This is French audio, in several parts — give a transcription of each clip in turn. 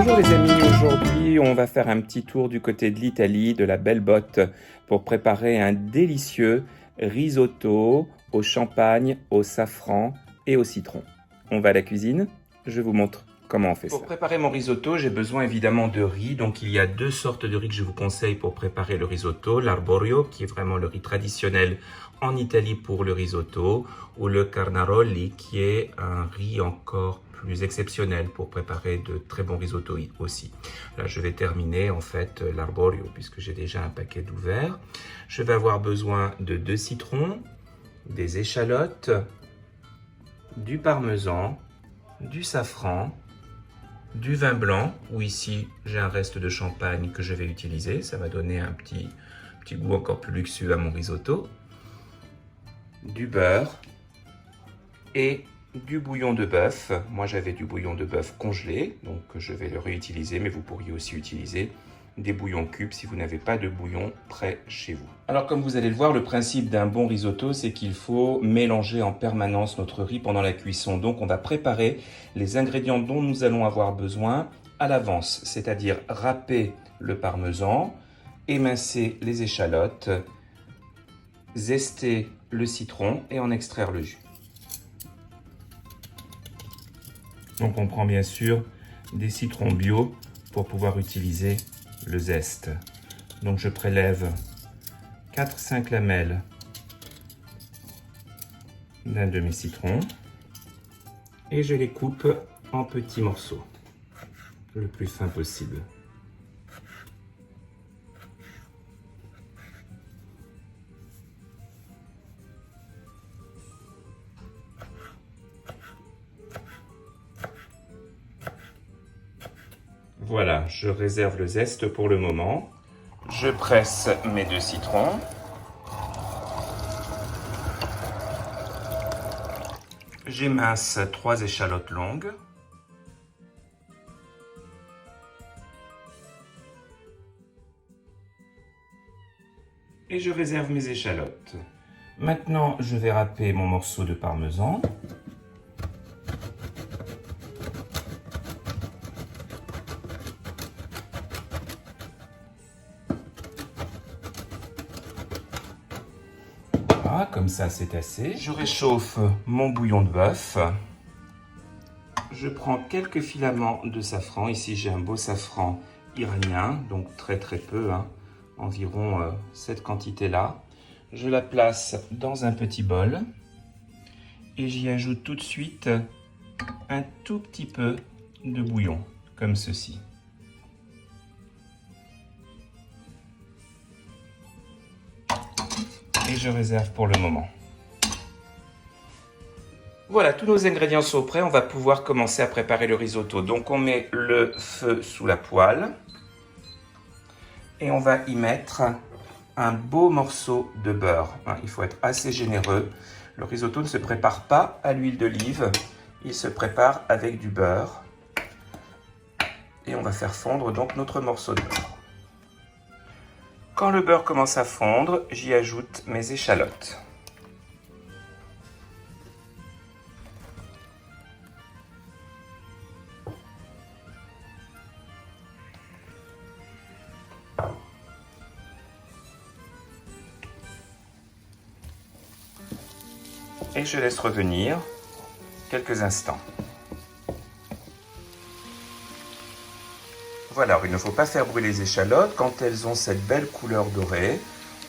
Bonjour les amis, aujourd'hui on va faire un petit tour du côté de l'Italie, de la Belle Botte, pour préparer un délicieux risotto au champagne, au safran et au citron. On va à la cuisine, je vous montre comment on fait ça. Pour préparer mon risotto, j'ai besoin évidemment de riz, donc il y a deux sortes de riz que je vous conseille pour préparer le risotto, l'arborio qui est vraiment le riz traditionnel en Italie pour le risotto, ou le carnaroli qui est un riz encore plus exceptionnel pour préparer de très bons risottos aussi. Là, je vais terminer en fait l'arborio puisque j'ai déjà un paquet d'ouverts. Je vais avoir besoin de 2 citrons, des échalotes, du parmesan, du safran, du vin blanc, ou ici j'ai un reste de champagne que je vais utiliser. Ça va donner un petit goût encore plus luxueux à mon risotto. Du beurre et du bouillon de bœuf. Moi j'avais du bouillon de bœuf congelé, donc je vais le réutiliser, mais vous pourriez aussi utiliser des bouillons cubes si vous n'avez pas de bouillon prêt chez vous. Alors comme vous allez le voir, le principe d'un bon risotto, c'est qu'il faut mélanger en permanence notre riz pendant la cuisson. Donc on va préparer les ingrédients dont nous allons avoir besoin à l'avance, c'est-à-dire râper le parmesan, émincer les échalotes, zester le citron et en extraire le jus. Donc on prend bien sûr des citrons bio pour pouvoir utiliser le zeste. Donc je prélève 4-5 lamelles d'un demi-citron et je les coupe en petits morceaux, le plus fin possible. Voilà, je réserve le zeste pour le moment. Je presse mes 2 citrons. J'émince 3 échalotes longues. Et je réserve mes échalotes. Maintenant, je vais râper mon morceau de parmesan. Voilà, comme ça c'est assez. Je réchauffe mon bouillon de bœuf. Je prends quelques filaments de safran. Ici j'ai un beau safran iranien, donc très peu, environ cette quantité-là. Je la place dans un petit bol et j'y ajoute tout de suite un tout petit peu de bouillon, comme ceci. Et je réserve pour le moment. Voilà, tous nos ingrédients sont prêts, on va pouvoir commencer à préparer le risotto. Donc on met le feu sous la poêle et on va y mettre un beau morceau de beurre. Il faut être assez généreux. Le risotto ne se prépare pas à l'huile d'olive, il se prépare avec du beurre. Et on va faire fondre donc notre morceau de beurre. Quand le beurre commence à fondre, j'y ajoute mes échalotes. Et je laisse revenir quelques instants. Voilà, alors il ne faut pas faire brûler les échalotes. Quand elles ont cette belle couleur dorée,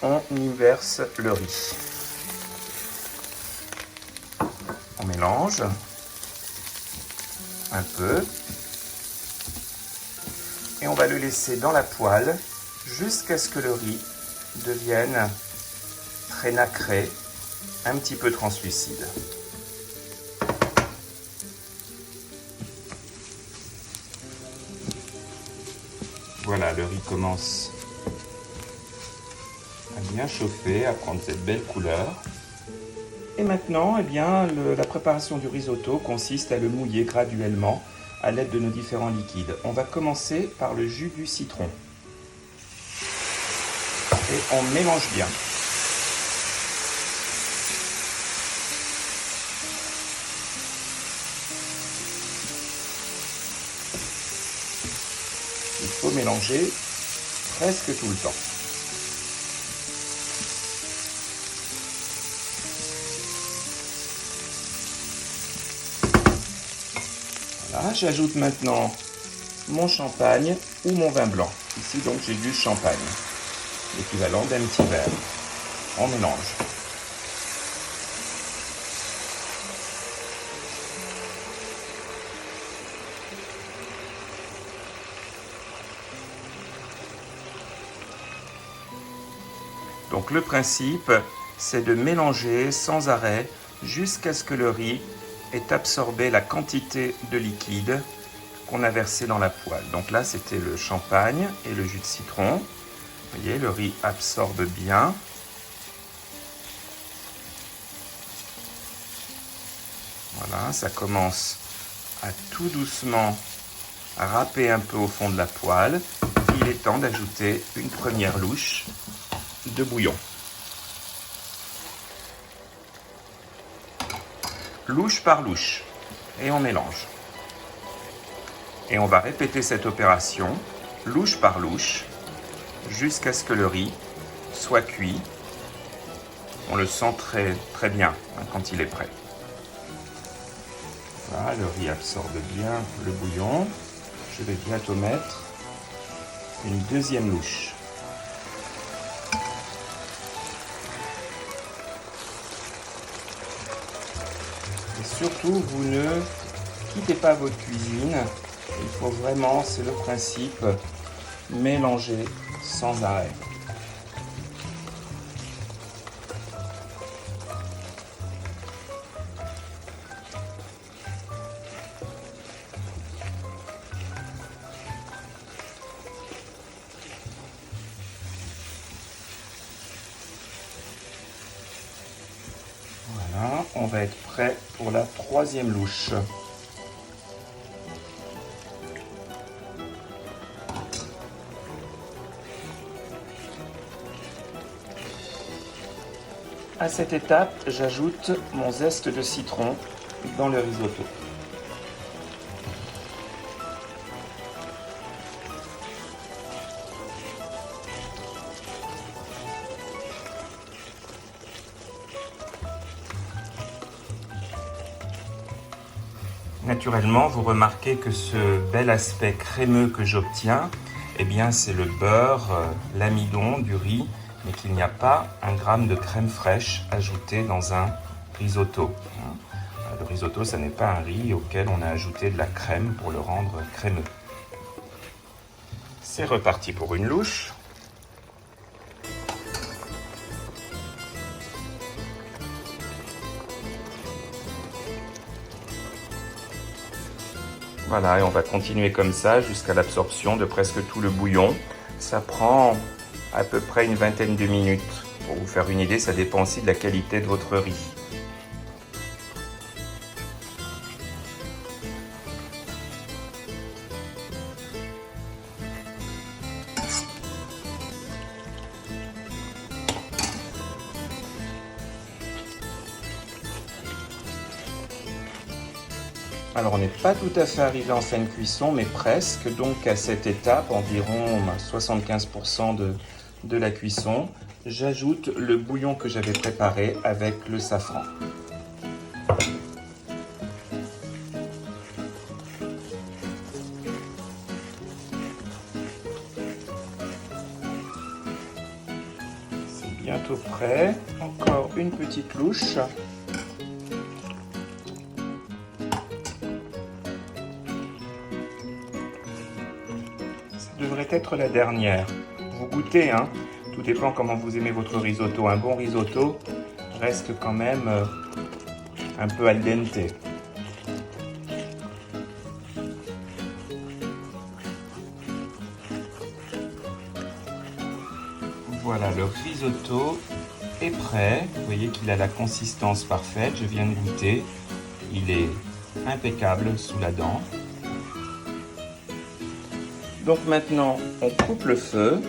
on y verse le riz. On mélange un peu et on va le laisser dans la poêle jusqu'à ce que le riz devienne très nacré, un petit peu translucide. Voilà, le riz commence à bien chauffer, à prendre cette belle couleur. Et maintenant, eh bien, la préparation du risotto consiste à le mouiller graduellement à l'aide de nos différents liquides. On va commencer par le jus du citron. Et on mélange bien. faut mélanger presque tout le temps. Voilà, j'ajoute maintenant mon champagne ou mon vin blanc. Ici donc j'ai du champagne, l'équivalent d'un petit verre. On mélange. Donc le principe, c'est de mélanger sans arrêt jusqu'à ce que le riz ait absorbé la quantité de liquide qu'on a versé dans la poêle. Donc là, c'était le champagne et le jus de citron. Vous voyez, le riz absorbe bien. Voilà, ça commence à tout doucement râper un peu au fond de la poêle. Il est temps d'ajouter une première louche de bouillon. Louche par louche. Et on mélange. Et on va répéter cette opération, louche par louche, jusqu'à ce que le riz soit cuit. On le sent très, très bien quand il est prêt. Voilà, le riz absorbe bien le bouillon. Je vais bientôt mettre une deuxième louche. Et surtout, vous ne quittez pas votre cuisine. Il faut vraiment, c'est le principe, mélanger sans arrêt. Voilà, on va être prêt pour la troisième louche. À cette étape, j'ajoute mon zeste de citron dans le risotto. Naturellement, vous remarquez que ce bel aspect crémeux que j'obtiens, eh bien, c'est le beurre, l'amidon du riz, mais qu'il n'y a pas un gramme de crème fraîche ajoutée dans un risotto. Le risotto, ça n'est pas un riz auquel on a ajouté de la crème pour le rendre crémeux. C'est reparti pour une louche. Voilà, et on va continuer comme ça jusqu'à l'absorption de presque tout le bouillon. Ça prend à peu près une vingtaine de minutes. Pour vous faire une idée, ça dépend aussi de la qualité de votre riz. Alors on n'est pas tout à fait arrivé en fin de cuisson, mais presque. Donc à cette étape, environ 75% de la cuisson, j'ajoute le bouillon que j'avais préparé avec le safran. C'est bientôt prêt. Encore une petite louche. Devrait être la dernière. Vous goûtez, hein? Tout dépend comment vous aimez votre risotto. Un bon risotto reste quand même un peu al dente. Voilà, le risotto est prêt. Vous voyez qu'il a la consistance parfaite. Je viens de goûter. Il est impeccable sous la dent. Donc maintenant, on coupe le feu,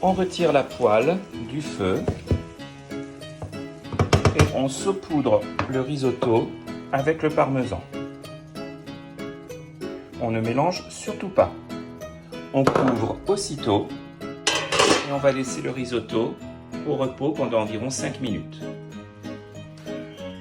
on retire la poêle du feu et on saupoudre le risotto avec le parmesan. On ne mélange surtout pas. On couvre aussitôt et on va laisser le risotto au repos pendant environ 5 minutes.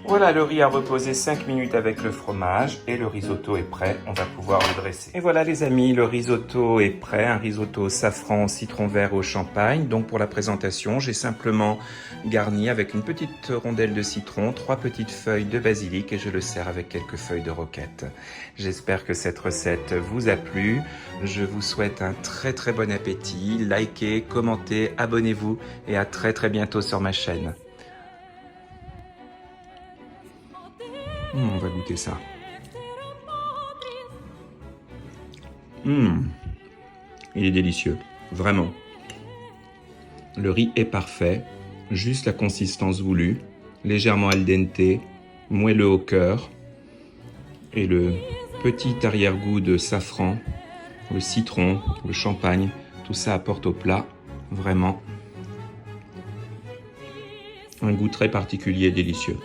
Voilà, le riz a reposé 5 minutes avec le fromage et le risotto est prêt, on va pouvoir le dresser. Et voilà les amis, le risotto est prêt, un risotto au safran, citron vert au champagne. Donc pour la présentation, j'ai simplement garni avec une petite rondelle de citron, 3 petites feuilles de basilic et je le sers avec quelques feuilles de roquette. J'espère que cette recette vous a plu. Je vous souhaite un très bon appétit. Likez, commentez, abonnez-vous et à très bientôt sur ma chaîne. On va goûter ça. Il est délicieux, vraiment. Le riz est parfait, juste la consistance voulue, légèrement al dente, moelleux au cœur, et le petit arrière-goût de safran, le citron, le champagne, tout ça apporte au plat, vraiment, un goût très particulier et délicieux.